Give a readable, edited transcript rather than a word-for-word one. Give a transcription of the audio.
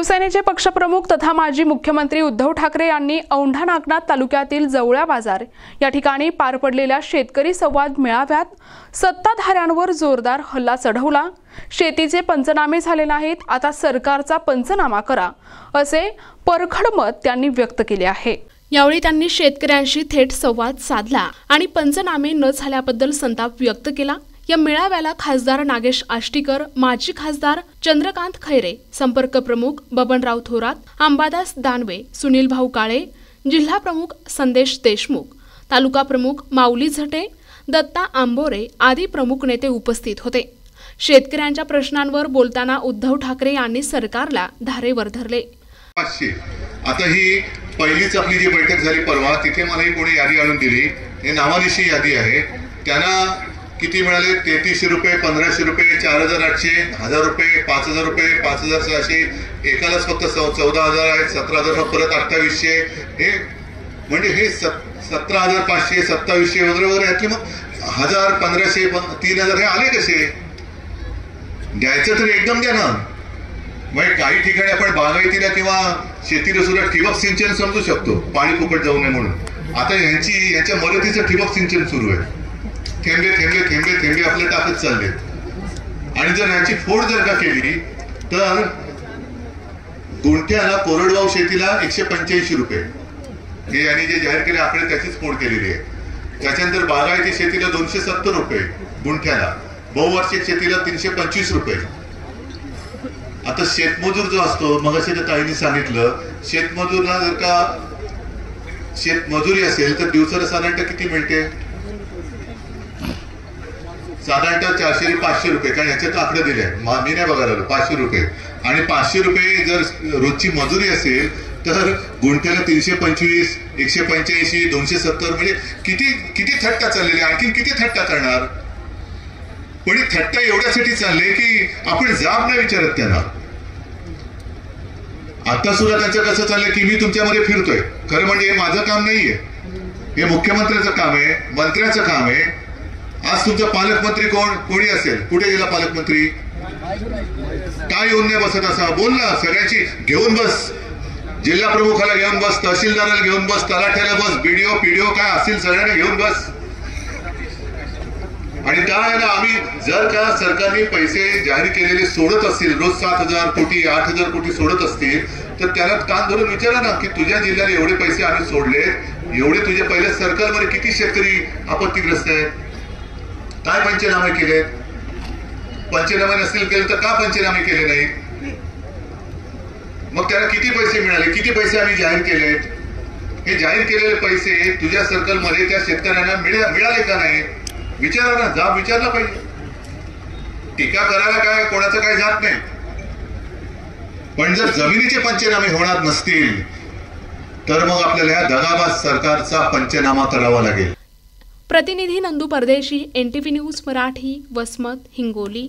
शिवसेनेचे पक्षप्रमुख तथा माजी मुख्यमंत्री उद्धव ठाकरे यांनी औंढा नागनाथ तालुक्यातील जवळ्या बाजार या ठिकाणी पार पडलेल्या शेतकरी संवाद मेळाव्यात सत्ताधाऱ्यांवर जोरदार हल्ला चढवला। शेतीचे पंचनामे झाले नाहीत, आता सरकारचा पंचनामा करा, असे परखड मत त्यांनी व्यक्त केले आहे। यावेळी त्यांनी शेतकऱ्यांशी थेट संवाद साधला आणि पंचनामे न झाल्याबद्दल संताप व्यक्त केला। या मेळाव्याला खासदार नागेश आष्टीकर, माजी खासदार चंद्रकांत खैरे, संपर्क प्रमुख बबनराव थोरात, अंबादास दानवे, सुनील भाऊ काळे, जिल्हा प्रमुख संदेश देशमुख, तालुका प्रमुख माऊली झटे, दत्ता आंबोरे आदी प्रमुख नेते उपस्थित होते। शेतकऱ्यांच्या प्रश्नांवर बोलताना उद्धव ठाकरे यांनी सरकारला धारेवर धरले। आता ही पहिलीच आपली जी बैठक झाली परवा, तिथे मला कोणी यादी आणून दिली, हे नावानिशी यादी आहे। त्यांना किती मिळाले? 3300 रुपये, 1500 रुपये, 4800, 1000 रुपये, 5000 रुपये, 5600, एकालाच फक्त 14000 आहेत, 17000 परत 2800, हे म्हणजे हे 17500, 2700 वगैरे वगैरे आहेत की मग 1000, 1500, 3000 हे आले कसे? द्यायचं तर एकदम द्या ना। म्हणजे काही ठिकाणी आपण बागायतीला किंवा शेतीला सुद्धा ठिबक सिंचन समजू शकतो, पाणी फुकट जाऊ नये म्हणून। आता यांच्या मदतीचं ठिबक सिंचन सुरू आहे। थेंबे थेंबे थेंबे थेंबे आपले टाकत चालले। आणि जर याची फोड जर का केली तर गुंठ्याला कोरडवाहू शेतीला 185 रुपये, हे यांनी जे जाहीर केले आकडे त्याचीच फोड केलेली आहे। त्याच्यानंतर बागायती शेतीला 270 रुपये गुंठ्याला, बहुवार्षिक शेतीला 325 रुपये। आता शेतमजूर जो असतो, मग असे त्या ताईंनी सांगितलं, शेतमजूरला जर का शेतमजुरी असेल तर दिवसाला साधारणतः किती मिळते? साधारणतः 400 ते 500 रुपये, कारण याच्यात आकडे दिले, मी नाही बघायला आलो, 500 रुपये। आणि 500 रुपये जर रोजची मजुरी असेल तर गुंठ्याला 325, 185, 270, म्हणजे किती किती थट्टा चाललेली, आणखी किती थट्टा करणार? पण ही थट्टा एवढ्यासाठी चालले की आपण जाब नाही विचारत त्यांना। आता सुद्धा त्यांचं कसं चाललंय की मी तुमच्यामध्ये फिरतोय, खरं म्हणजे हे माझं काम नाहीये, हे मुख्यमंत्र्याचं काम आहे, मंत्र्याचं काम आहे। आज तुमचा पालकमंत्री कोणी असेल, कुठे गेला पालकमंत्री? काय येऊन नाही बसत असा? बोल ना, सगळ्यांची घेऊन बस, जिल्हा प्रमुखाला घेऊन बस, तहसीलदाराला घेऊन बस, तलाठ्याला बस, बीडीओ पीडीओ काय असतील सगळ्यांना घेऊन बस। आणि काय ना, आम्ही जर का सरकारने पैसे जाहीर केलेले सोडत असतील, रोज 7000 कोटी 8000 कोटी सोडत असतील, तर त्याला कान धरून विचारा ना की तुझ्या जिल्ह्याला एवढे पैसे आम्ही सोडले, एवढे तुझ्या पहिल्या सरकारमध्ये किती शेतकरी आपत्तीग्रस्त आहेत? काय पंचनामे केले? पंचनामे नसतील केले तर का पंचनामे केले नाही? मग त्याला किती पैसे मिळाले, किती पैसे आम्ही जाहीर केलेत? हे जाहीर केलेले पैसे तुझ्या सर्कलमध्ये त्या शेतकऱ्यांना मिळाले का नाही? विचारा ना, जाब विचारला पाहिजे। टीका करायला काय कोणाचं काय जात नाही, पण जर जमिनीचे पंचनामे होणार नसतील तर मग आपल्याला ह्या दगाबाज सरकारचा पंचनामा करावा लागेल। प्रतिनिधी नंदू परदेशी, NTV न्यूज मराठी, वसमत, हिंगोली।